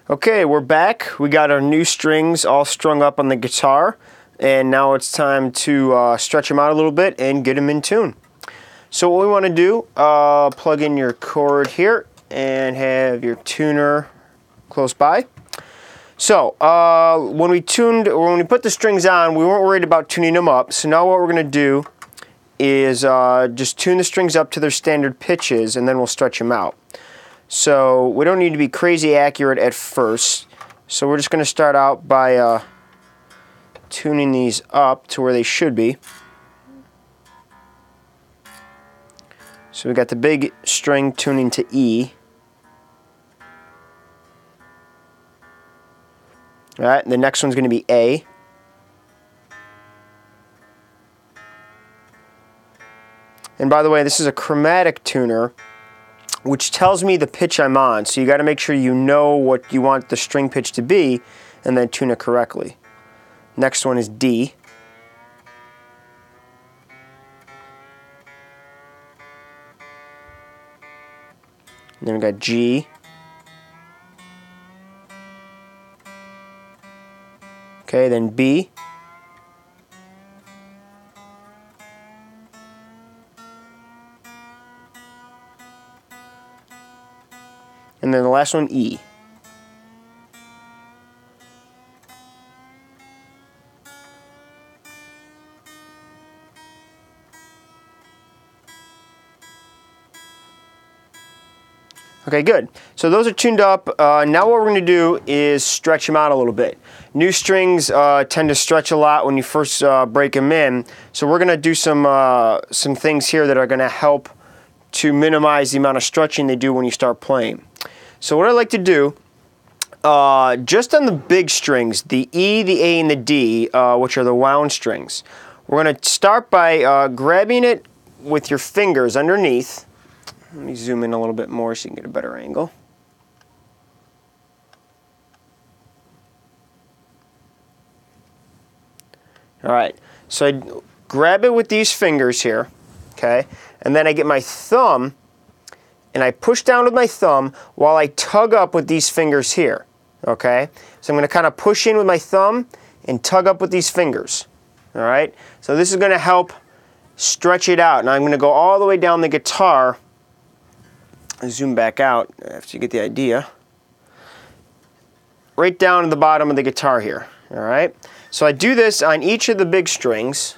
Okay, we're back. We got our new strings all strung up on the guitar, and now it's time to stretch them out a little bit and get them in tune. So what we want to do, plug in your cord here and have your tuner close by. So when we put the strings on, we weren't worried about tuning them up. So now what we're going to do is just tune the strings up to their standard pitches, and then we'll stretch them out. So we don't need to be crazy accurate at first. So we're just going to start out by tuning these up to where they should be. So we got the big string tuning to E. All right, the next one's going to be A. And by the way, this is a chromatic tuner, which tells me the pitch I'm on. So you got to make sure you know what you want the string pitch to be and then tune it correctly. Next one is D. And then we got G. Okay, then B. And then the last one, E. Okay, good. So those are tuned up. Now what we're going to do is stretch them out a little bit. New strings tend to stretch a lot when you first break them in. So we're going to do some things here that are going to help to minimize the amount of stretching they do when you start playing. So what I like to do, just on the big strings, the E, the A, and the D, which are the wound strings, we're going to start by grabbing it with your fingers underneath. Let me zoom in a little bit more so you can get a better angle. All right, so I grab it with these fingers here, okay, and then I get my thumb and I push down with my thumb while I tug up with these fingers here, okay? So I'm going to kind of push in with my thumb and tug up with these fingers, all right? So this is going to help stretch it out. Now I'm going to go all the way down the guitar. Zoom back out after you get the idea. Right down to the bottom of the guitar here, all right? So I do this on each of the big strings.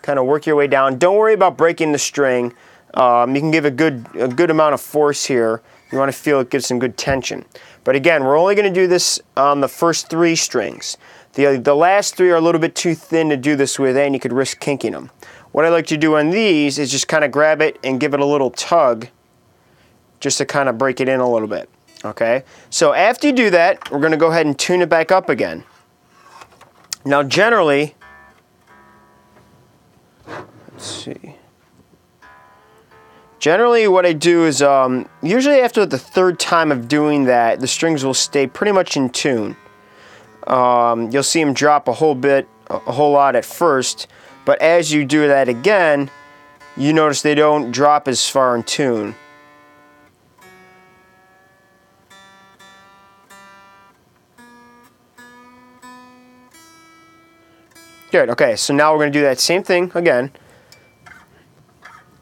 Kind of work your way down. Don't worry about breaking the string. You can give a good amount of force here. You want to feel it gives some good tension. But again, we're only going to do this on the first 3 strings. The last 3 are a little bit too thin to do this with, and you could risk kinking them. What I like to do on these is just kind of grab it and give it a little tug just to kind of break it in a little bit. Okay? So after you do that, we're going to go ahead and tune it back up again. Now generally, let's see. Generally what I do is, usually after the 3rd time of doing that, the strings will stay pretty much in tune. You'll see them drop a whole lot at first, but as you do that again, you notice they don't drop as far in tune. Good, okay, so now we're going to do that same thing again.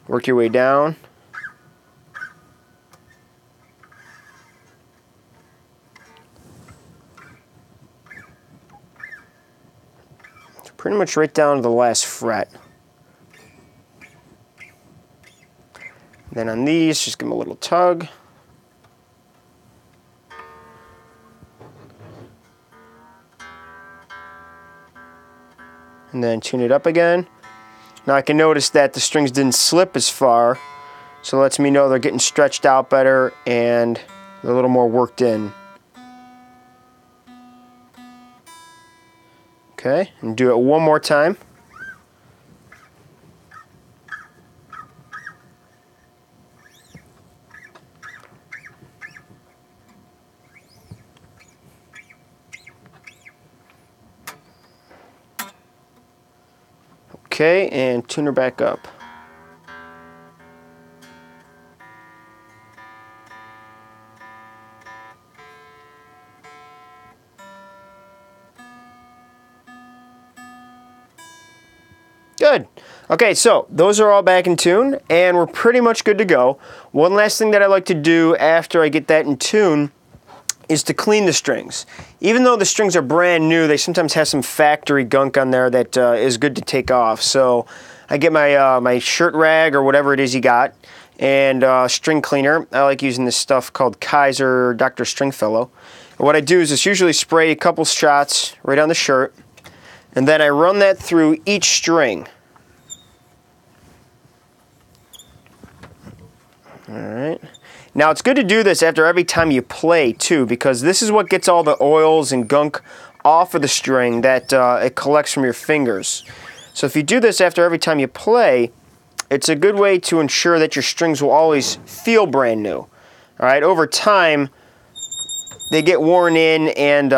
Work your way down. Pretty much right down to the last fret. Then on these, just give them a little tug. And then tune it up again. Now I can notice that the strings didn't slip as far, so it lets me know they're getting stretched out better and they're a little more worked in. Okay, and do it one more time. Okay, and tune her back up. Okay, so those are all back in tune, and we're pretty much good to go. One last thing that I like to do after I get that in tune is to clean the strings. Even though the strings are brand new, they sometimes have some factory gunk on there that is good to take off. So I get my my shirt rag or whatever it is you got, and string cleaner. I like using this stuff called Kaiser Dr. Stringfellow. And what I do is just usually spray a couple shots right on the shirt, and then I run that through each string. All right. Now it's good to do this after every time you play too, because this is what gets all the oils and gunk off of the string that it collects from your fingers. So if you do this after every time you play, it's a good way to ensure that your strings will always feel brand new. All right. Over time, they get worn in, and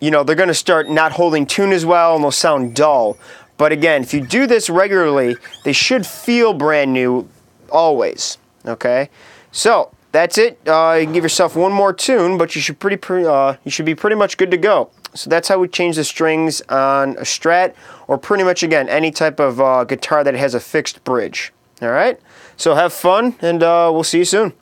you know, they're going to start not holding tune as well, and they'll sound dull. But again, if you do this regularly, they should feel brand new always. Okay, so that's it. You can give yourself one more tune, but you should be pretty much good to go. So that's how we change the strings on a Strat, or pretty much, again, any type of guitar that has a fixed bridge. All right, so have fun, and we'll see you soon.